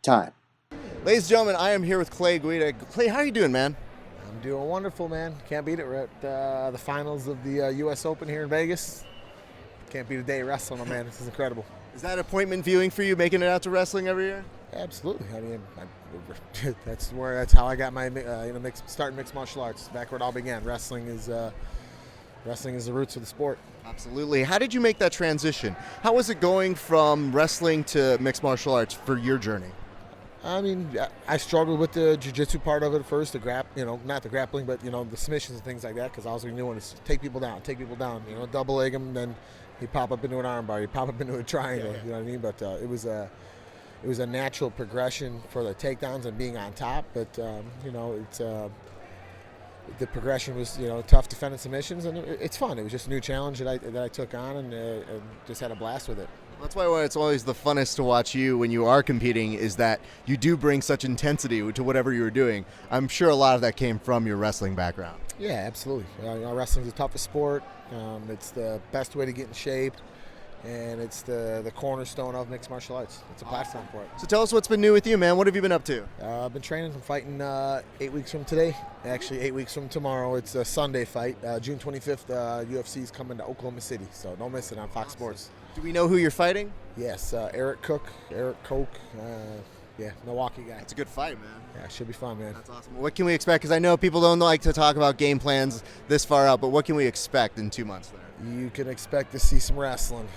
time. Ladies and gentlemen, I am here with Clay Guida. Clay, how are you doing, man? I'm doing wonderful, man. Can't beat it. We're at the finals of the U.S. Open here in Vegas. Can't beat a day of wrestling, my man. This is incredible. Is that appointment viewing for you, making it out to wrestling every year? Absolutely. I mean, that's how I got my starting mixed martial arts. Back where it all began. Wrestling is the roots of the sport. Absolutely. How did you make that transition? How was it going from wrestling to mixed martial arts for your journey? I mean, I struggled with the Jiu-Jitsu part of it at first, not the grappling, but, the submissions and things like that, because all we knew was take people down, double leg them, then he'd pop up into an arm bar, he'd pop up into a triangle, you know what I mean? But it was a natural progression for the takedowns and being on top, but, the progression was, tough defending submissions, and it's fun. It was just a new challenge that I took on and just had a blast with it. That's why it's always the funnest to watch you when you are competing is that you do bring such intensity to whatever you're doing. I'm sure a lot of that came from your wrestling background. Yeah, absolutely. Wrestling's the toughest sport. It's the best way to get in shape, and it's the cornerstone of mixed martial arts. It's a platform for it. So tell us what's been new with you, man. What have you been up to? I've been training. I'm fighting 8 weeks from today. Actually, 8 weeks from tomorrow. It's a Sunday fight. June 25th, UFC's coming to Oklahoma City, so don't miss it on Fox Sports. Do we know who you're fighting? Yes, Eric Koch, Milwaukee guy. It's a good fight, man. Yeah, it should be fun, man. That's awesome. What can we expect? Because I know people don't like to talk about game plans this far out, but what can we expect in 2 months there? You can expect to see some wrestling.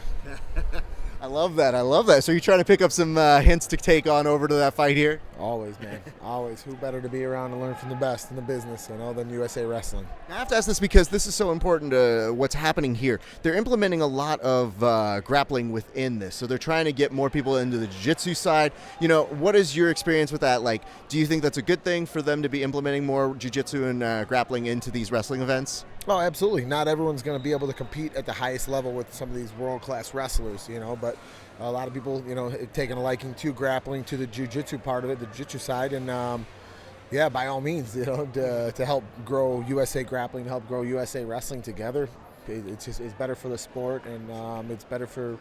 I love that. So you're trying to pick up some hints to take on over to that fight here? Always, man. Always. Who better to be around and learn from the best in the business, than USA Wrestling? I have to ask this because this is so important to what's happening here. They're implementing a lot of grappling within this. So they're trying to get more people into the jiu-jitsu side. What is your experience with that? Like, do you think that's a good thing for them to be implementing more jiu-jitsu and grappling into these wrestling events? Oh, absolutely. Not everyone's going to be able to compete at the highest level with some of these world-class wrestlers, but a lot of people, taking a liking to grappling, to the jiu-jitsu part of it, the jiu-jitsu side, and by all means, to help grow USA Grappling, to help grow USA Wrestling together. It's better for the sport, and it's better for,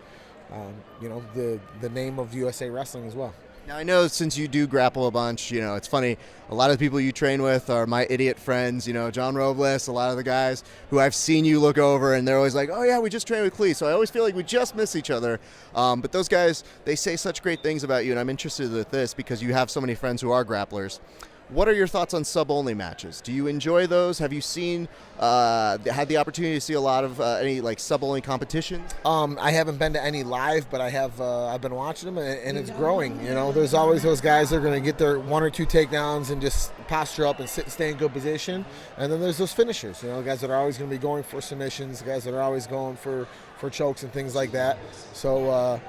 the name of USA Wrestling as well. Now, I know since you do grapple a bunch, it's funny, a lot of the people you train with are my idiot friends, John Robles, a lot of the guys who I've seen you look over, and they're always like, oh, yeah, we just trained with Clee, so I always feel like we just miss each other. But those guys, they say such great things about you, and I'm interested with this because you have so many friends who are grapplers. What are your thoughts on sub-only matches? Do you enjoy those? Have you had the opportunity to see a lot of any sub-only competitions? I haven't been to any live, but I have. I've been watching them, and it's growing. There's always those guys that are going to get their 1 or 2 takedowns and just posture up and stay in good position. And then there's those finishers. Guys that are always going to be going for submissions, guys that are always going for chokes and things like that. So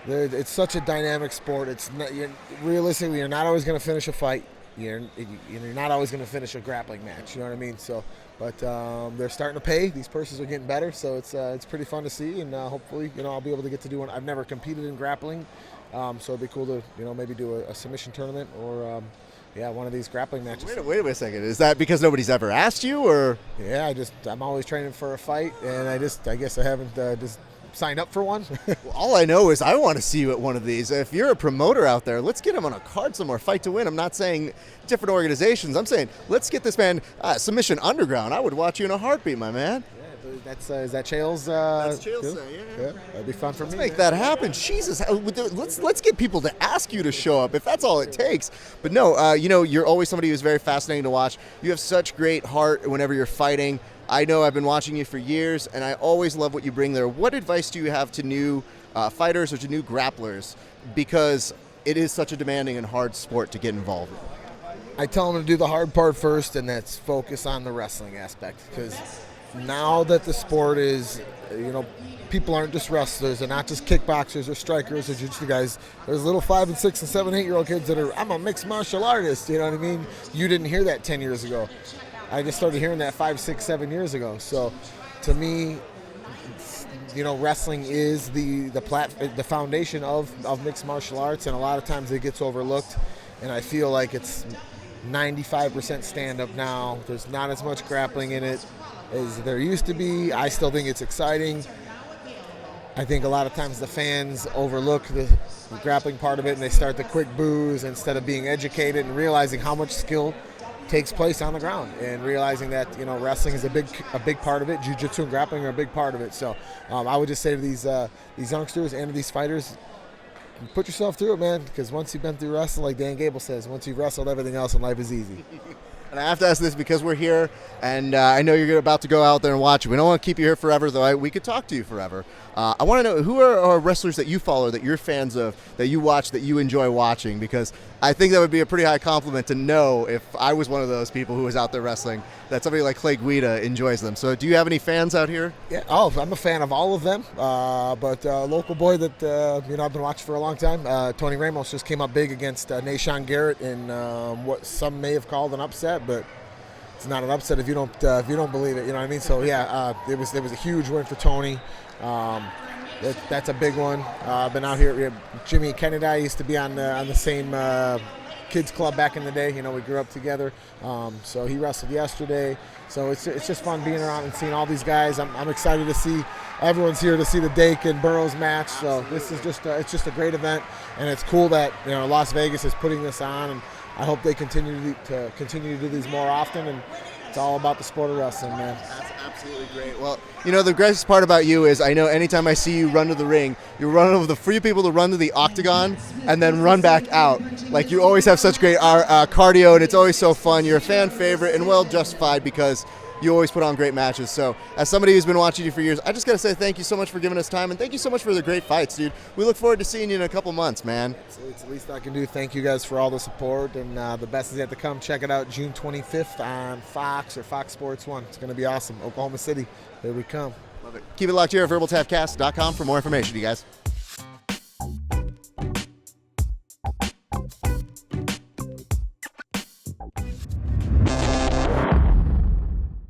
it's such a dynamic sport. Realistically, you're not always going to finish a fight. You're not always going to finish a grappling match, you know what I mean? So, but they're starting to pay. These purses are getting better, so it's pretty fun to see, and hopefully, I'll be able to get to do one. I've never competed in grappling, so it'd be cool to, maybe do a submission tournament or, one of these grappling matches. Wait a second. Is that because nobody's ever asked you, or? Yeah, I'm always training for a fight, and I guess I haven't just signed up for one. Well, all I know is I want to see you at one of these. If you're a promoter out there, let's get him on a card somewhere, fight to win. I'm not saying different organizations. I'm saying let's get this man Submission Underground. I would watch you in a heartbeat, my man. Yeah, is that Chael's? That's Chael's yeah. That'd be fun for me. Let's make that happen. Jesus, let's get people to ask you to show up if that's all it takes. But no, you're always somebody who's very fascinating to watch. You have such great heart whenever you're fighting. I know I've been watching you for years, and I always love what you bring there. What advice do you have to new fighters or to new grapplers? Because it is such a demanding and hard sport to get involved in. I tell them to do the hard part first, and that's focus on the wrestling aspect. Because now that the sport is, people aren't just wrestlers. They're not just kickboxers or strikers or jiu-jitsu guys. There's little 5 and 6 and 7, 8-year-old kids that are, I'm a mixed martial artist, you know what I mean? You didn't hear that 10 years ago. I just started hearing that 5, 6, 7 years ago. So to me, wrestling is the foundation of mixed martial arts, and a lot of times it gets overlooked. And I feel like it's 95% stand-up now. There's not as much grappling in it as there used to be. I still think it's exciting. I think a lot of times the fans overlook the grappling part of it, and they start the quick boos instead of being educated and realizing how much skill takes place on the ground, and realizing that wrestling is a big part of it. Jiu-Jitsu and grappling are a big part of it. So I would just say to these youngsters and to these fighters, put yourself through it, man, because once you've been through wrestling, like Dan Gable says, once you've wrestled, everything else in life is easy. And I have to ask this because we're here, and I know you're about to go out there and watch it. We don't want to keep you here forever, though. We could talk to you forever. I want to know, who are wrestlers that you follow, that you're fans of, that you watch, that you enjoy watching? Because I think that would be a pretty high compliment to know, if I was one of those people who was out there wrestling, that somebody like Clay Guida enjoys them. So do you have any fans out here? Yeah, I'm a fan of all of them. But a local boy that I've been watching for a long time, Tony Ramos, just came up big against Nashon Garrett in what some may have called an upset, but it's not an upset if you don't believe it. You know what I mean? So yeah, it was a huge win for Tony. That's a big one. I've been out here. Jimmy and Kenny and I used to be on the same kids club back in the day. We grew up together. So he wrestled yesterday. So it's just fun being around and seeing all these guys. I'm excited to see everyone's here to see the Dake and Burroughs match. So this is just a great event, and it's cool that Las Vegas is putting this on, and I hope they continue to do these more often. And it's all about the sport of wrestling, man. That's absolutely great. Well, the greatest part about you is I know anytime I see you run to the ring, you're one of the few people to run to the octagon and then run back out. Like, you always have such great cardio, and it's always so fun. You're a fan favorite, and well justified, because you always put on great matches. So as somebody who's been watching you for years, I just got to say thank you so much for giving us time, and thank you so much for the great fights, dude. We look forward to seeing you in a couple months, man. It's the least I can do. Thank you guys for all the support, and the best is yet to come. Check it out June 25th on Fox or Fox Sports 1. It's going to be awesome. Oklahoma City, here we come. Love it. Keep it locked here at verbaltapcast.com for more information, you guys.